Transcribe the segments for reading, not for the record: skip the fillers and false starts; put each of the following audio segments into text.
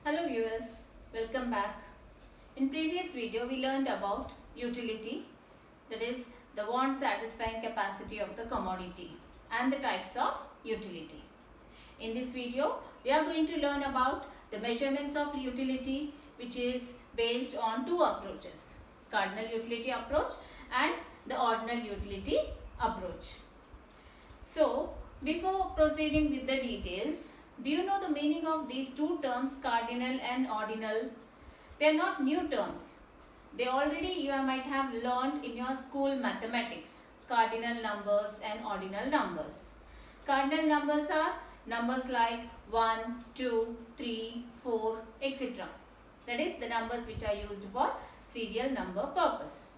Hello viewers, welcome back. In previous video we learned about utility, that is the want satisfying capacity of the commodity and the types of utility. In this video we are going to learn about the measurements of utility, which is based on two approaches, cardinal utility approach and the ordinal utility approach. So before proceeding with the details, do you know the meaning of these two terms, cardinal and ordinal? They are not new terms. They already you might have learned in your school mathematics, cardinal numbers and ordinal numbers. Cardinal numbers are numbers like 1, 2, 3, 4, etc. That is the numbers which are used for serial number purpose.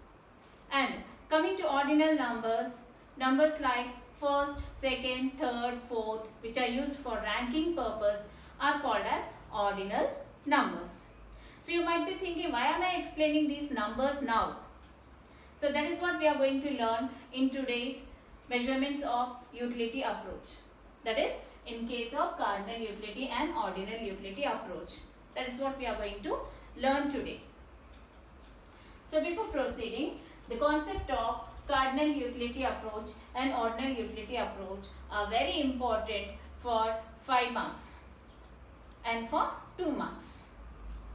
And coming to ordinal numbers, numbers like first, second, third, fourth, which are used for ranking purpose, are called as ordinal numbers. So you might be thinking, why am I explaining these numbers now? So that is what we are going to learn in today's measurements of utility approach. That is in case of cardinal utility and ordinal utility approach. That is what we are going to learn today. So before proceeding, the concept of cardinal utility approach and ordinal utility approach are very important for 5 marks and for 2 marks.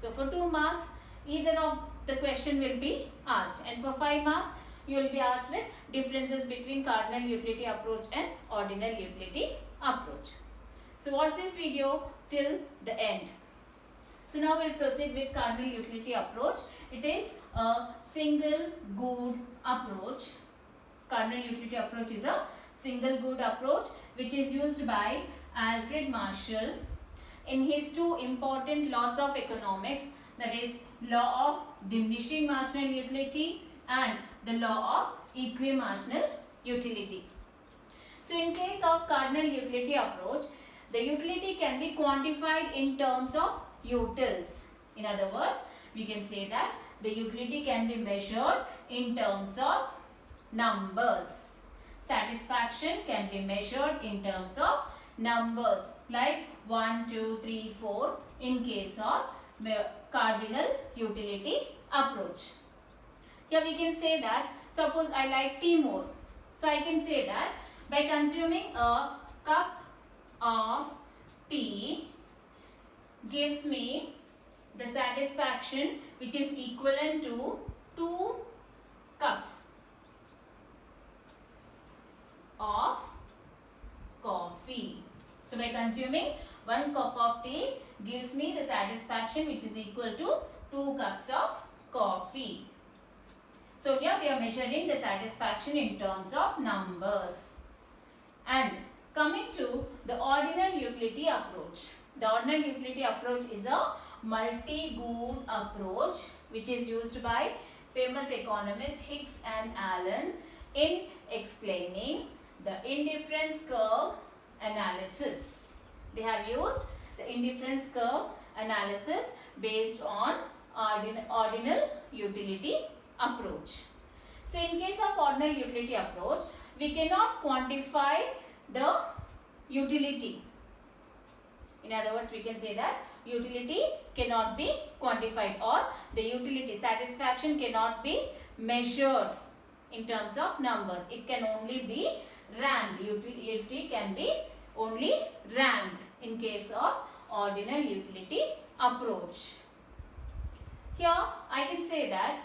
So for 2 marks, either of the question will be asked, and for 5 marks you will be asked with differences between cardinal utility approach and ordinal utility approach. So watch this video till the end. So now we will proceed with cardinal utility approach. It is a single good approach. Cardinal utility approach is a single good approach which is used by Alfred Marshall in his two important laws of economics, that is law of diminishing marginal utility and the law of equimarginal utility. So in case of cardinal utility approach, the utility can be quantified in terms of utils. In other words, we can say that the utility can be measured in terms of numbers. Satisfaction can be measured in terms of numbers like 1, 2, 3, 4 in case of cardinal utility approach. Here we can say that suppose I like tea more. So I can say that by consuming a cup of tea gives me the satisfaction which is equivalent to 2 cups of coffee. So by consuming 1 cup of tea gives me the satisfaction which is equal to 2 cups of coffee. So here we are measuring the satisfaction in terms of numbers. And coming to the ordinal utility approach. The ordinal utility approach is a multi-good approach which is used by famous economists Hicks and Allen in explaining the indifference curve analysis. They have used the indifference curve analysis based on ordinal utility approach. So in case of ordinal utility approach, we cannot quantify the utility. In other words, we can say that utility cannot be quantified, or the utility satisfaction cannot be measured in terms of numbers. It can only be ranked. Utility can be only ranked in case of ordinal utility approach. Here I can say that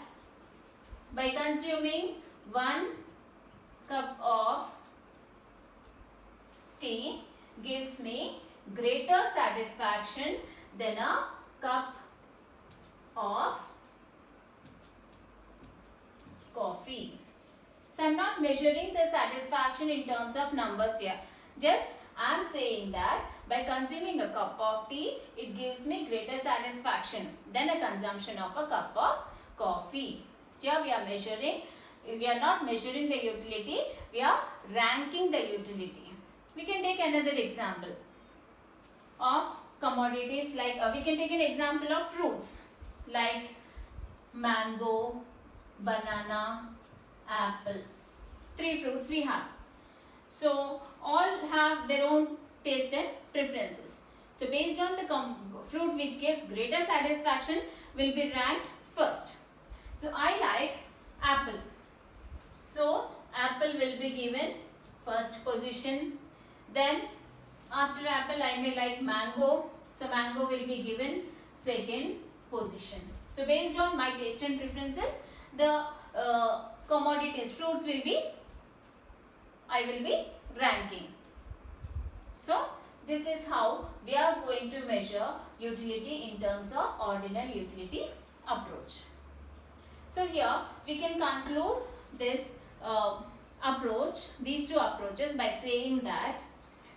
by consuming 1 cup of tea gives me greater satisfaction than a cup of coffee. So I am not measuring the satisfaction in terms of numbers here. Just I am saying that by consuming a cup of tea, it gives me greater satisfaction than a consumption of a cup of coffee. Here we are measuring, we are not measuring the utility, we are ranking the utility. We can take another example of commodities, like we can take an example of fruits like mango, banana, apple. 3 fruits we have. So all have their own taste and preferences. So based on the fruit which gives greater satisfaction will be ranked first. So I like apple. So apple will be given first position. Then after apple I may like mango. So mango will be given second position. So based on my taste and preferences, the commodities, fruits I will be ranking. So this is how we are going to measure utility in terms of ordinal utility approach. So here we can conclude this approach, these two approaches, by saying that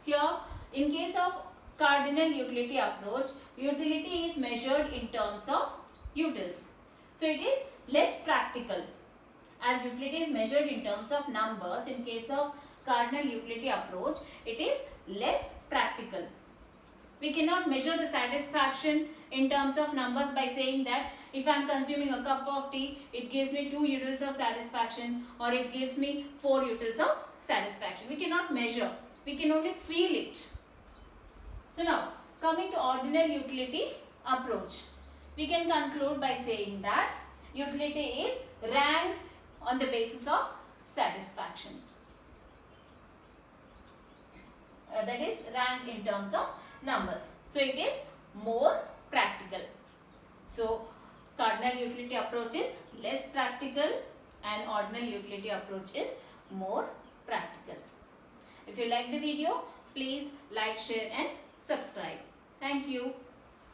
here in case of cardinal utility approach, utility is measured in terms of utils. So it is less practical. As utility is measured in terms of numbers, in case of cardinal utility approach, it is less practical. We cannot measure the satisfaction in terms of numbers by saying that if I am consuming a cup of tea, it gives me 2 utils of satisfaction, or it gives me 4 utils of satisfaction. We cannot measure. We can only feel it. So now, coming to ordinal utility approach, we can conclude by saying that utility is ranked on the basis of satisfaction. That is ranked in terms of numbers. So it is more practical. So cardinal utility approach is less practical and ordinal utility approach is more practical. If you like the video, please like, share and subscribe. Thank you.